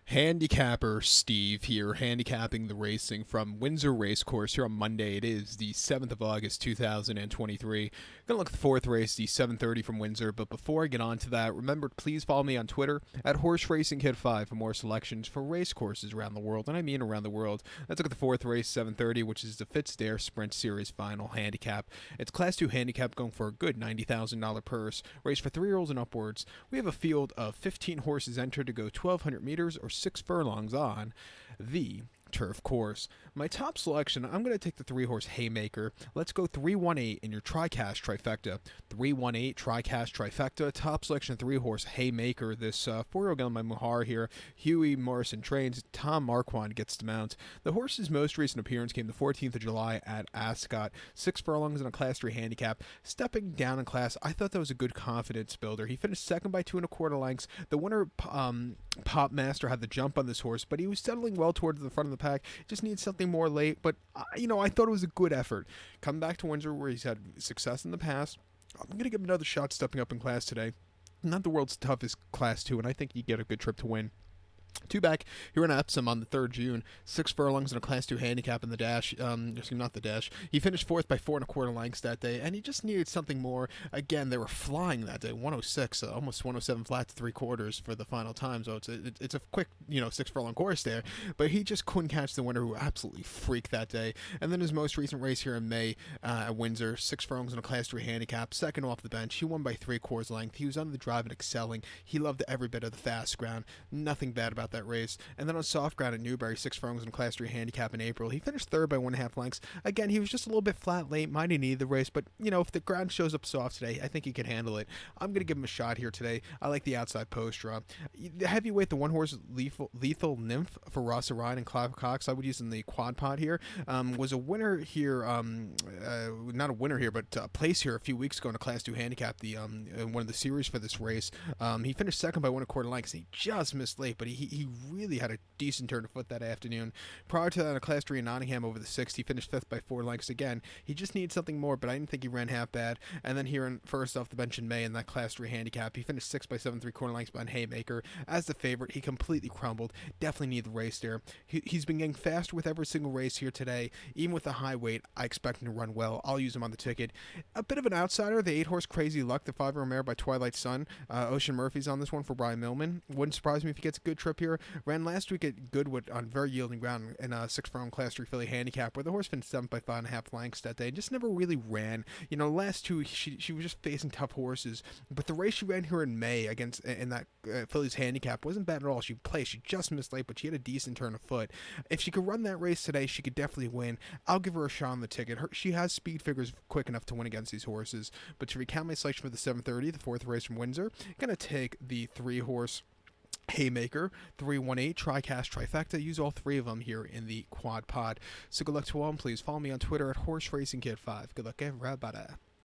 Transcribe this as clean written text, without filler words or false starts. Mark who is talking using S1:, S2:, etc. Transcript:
S1: Handicapper Steve here, handicapping the racing from Windsor Racecourse here on Monday. It is the 7th of August, 2023. Gonna look at the fourth race, the 7:30 from Windsor. But before I get on to that, remember to please follow me on Twitter at HorseRacingKid5 for more selections for race courses around the world, and I mean around the world. Let's look at the fourth race, 7:30, which is the Fitzdale Sprint Series final handicap. It's Class 2 handicap going for a good $90,000 purse. Race for 3-year-olds and upwards. We have a field of 15 horses entered to go 1,200 meters or 6 furlongs on the turf course. My top selection, I'm going to take the 3-horse Haymaker. Let's go 318 in your TriCash trifecta. 318 TriCash trifecta. Top selection 3-horse Haymaker. This 4-year-old gun by Muhar here. Huey Morrison trains. Tom Marquand gets to mount. The horse's most recent appearance came the 14th of July at Ascot. 6 furlongs in a Class 3 handicap. Stepping down in class, I thought that was a good confidence builder. He finished second by 2¼ lengths. The winner, Pop Master, had the jump on this horse, but he was settling well towards the front of the pack. Just needs something more late, but I thought it was a good effort. Come back to Windsor where he's had success in the past. I'm going to give him another shot stepping up in class today. Not the world's toughest class 2, and I think you get a good trip to win. Two back here in Epsom on the 3rd June, 6 furlongs in a Class 2 handicap in the dash. Not the dash. He finished 4th by 4¼ lengths that day, and he just needed something more. Again, they were flying that day, 106, almost 107 flat to 3/4 for the final time. So it's a quick 6 furlong course there, but he just couldn't catch the winner, who absolutely freaked that day. And then his most recent race here in May at Windsor, 6 furlongs in a Class 3 handicap, second off the bench. He won by 3/4 length. He was under the drive and excelling. He loved every bit of the fast ground. Nothing bad about that race. And then on soft ground at Newbury, 6 furlongs in Class 3 handicap in April. He finished 3rd by 1½ lengths. Again, he was just a little bit flat late. Might have needed the race, but if the ground shows up soft today, I think he can handle it. I'm going to give him a shot here today. I like the outside post draw. The heavyweight, the 1-horse Lethal Nymph for Ross Ryan and Clive Cox, I would use in the quad pod here, was a winner here, not a winner here, but a place here a few weeks ago in a Class 2 handicap, one of the series for this race. He finished second by 1¼ lengths. He just missed late, but he really had a decent turn of foot that afternoon. Prior to that, in a Class 3 in Nottingham over the 6th, he finished 5th by 4 lengths again. He just needs something more, but I didn't think he ran half bad. And then here in first off the bench in May in that Class 3 handicap, he finished 6th by 7¾ lengths behind Haymaker. As the favorite, he completely crumbled. Definitely need the race there. He's been getting faster with every single race here today. Even with the high weight, I expect him to run well. I'll use him on the ticket. A bit of an outsider, the 8-horse Crazy Luck, the 5-year mare by Twilight Sun. Ocean Murphy's on this one for Brian Millman. Wouldn't surprise me if he gets a good trip here. Ran last week at Goodwood on very yielding ground in a 6 furlong Class 3 filly handicap, where the horse finished 7th by 5½ lengths that day. Just never really ran. Last two, she was just facing tough horses. But the race she ran here in May in that filly's handicap wasn't bad at all. She just missed late, but she had a decent turn of foot. If she could run that race today, she could definitely win. I'll give her a shot on the ticket. She has speed figures quick enough to win against these horses. But to recount my selection for the 7:30, the 4th race from Windsor, I'm going to take the 3-horse Haymaker, 318 TriCash trifecta. Use all 3 of them here in the quad pod. So good luck to all, and please follow me on Twitter at HorseRacingKid5. Good luck, everybody.